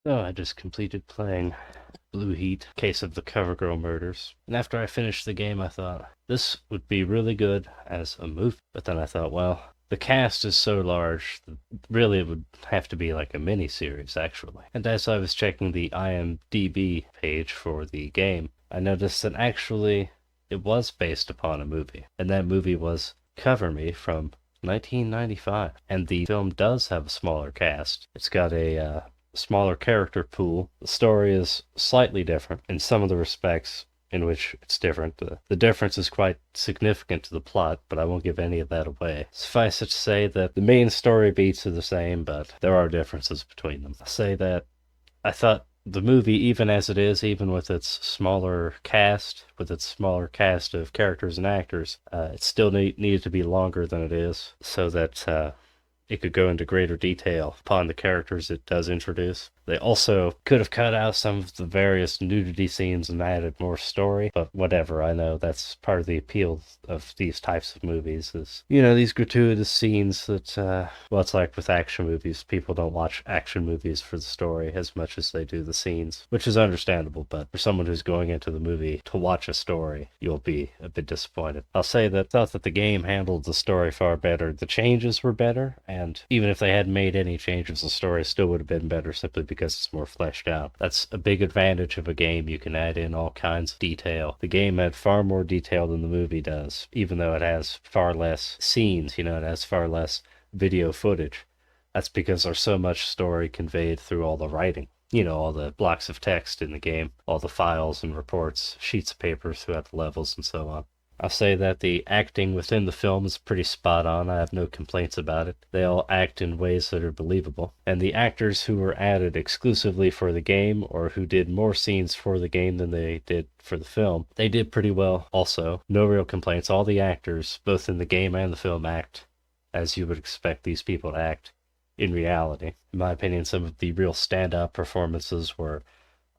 So I just completed playing Blue Heat, Case of the Covergirl Murders. And after I finished the game, I thought, this would be really good as a movie. But then I thought, well, the cast is so large, that really it would have to be like a mini series, actually. And as I was checking the IMDb page for the game, I noticed that actually it was based upon a movie. And that movie was Cover Me from 1995. And the film does have a smaller cast. It's got a smaller character pool. The story is slightly different in some of the respects in which it's different. The difference is quite significant to the plot, but I won't give any of that away. Suffice it to say that the main story beats are the same, but there are differences between them. I'll say that I thought the movie, even as it is, even with its smaller cast, of characters and actors, it still needed to be longer than it is, so that it could go into greater detail upon the characters it does introduce. They also could have cut out some of the various nudity scenes and added more story, but whatever. I know that's part of the appeal of these types of movies is, these gratuitous scenes that, well, it's like with action movies. People don't watch action movies for the story as much as they do the scenes, which is understandable, but for someone who's going into the movie to watch a story, you'll be a bit disappointed. I'll say that I thought that the game handled the story far better. The changes were better, and even if they hadn't made any changes, the story still would have been better simply because it's more fleshed out. That's a big advantage of a game. You can add in all kinds of detail. The game had far more detail than the movie does, even though it has far less scenes, it has far less video footage. That's because there's so much story conveyed through all the writing. All the blocks of text in the game, all the files and reports, sheets of paper throughout the levels, and so on. I'll say that the acting within the film is pretty spot on. I have no complaints about it. They all act in ways that are believable. And the actors who were added exclusively for the game, or who did more scenes for the game than they did for the film, they did pretty well also. No real complaints. All the actors, both in the game and the film, act as you would expect these people to act in reality. In my opinion, some of the real standout performances were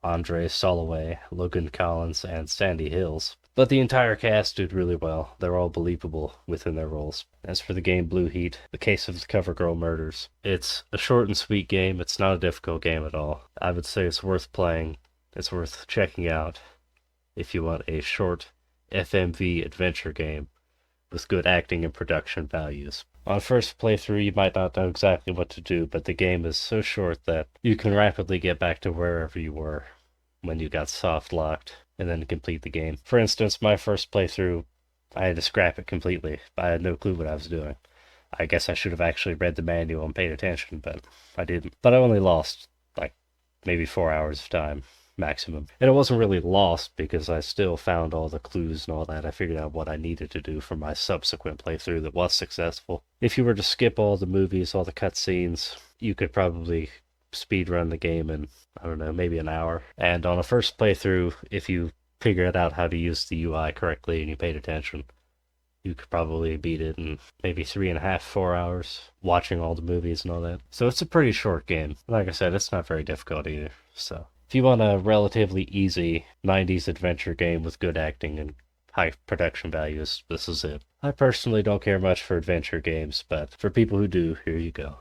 Andre Soloway, Logan Collins, and Sandy Hills. But the entire cast did really well. They're all believable within their roles. As for the game Blue Heat, the Case of the Covergirl Murders, it's a short and sweet game. It's not a difficult game at all. I would say it's worth playing. It's worth checking out if you want a short FMV adventure game with good acting and production values. On first playthrough, you might not know exactly what to do, but the game is so short that you can rapidly get back to wherever you were when you got soft locked and then complete the game. For instance, my first playthrough, I had to scrap it completely. I had no clue what I was doing. I guess I should have actually read the manual and paid attention, but I didn't. But I only lost, like, maybe 4 hours of time maximum. And it wasn't really lost because I still found all the clues and all that. I figured out what I needed to do for my subsequent playthrough that was successful. If you were to skip all the movies, all the cutscenes, you could probably speed run the game in, I don't know, maybe an hour. And on a first playthrough, if you figured out how to use the UI correctly and you paid attention, you could probably beat it in maybe 3.5, 4 hours, watching all the movies and all that. So it's a pretty short game. Like I said, it's not very difficult either. So if you want a relatively easy 90s adventure game with good acting and high production values, this is it. I personally don't care much for adventure games, but for people who do, here you go.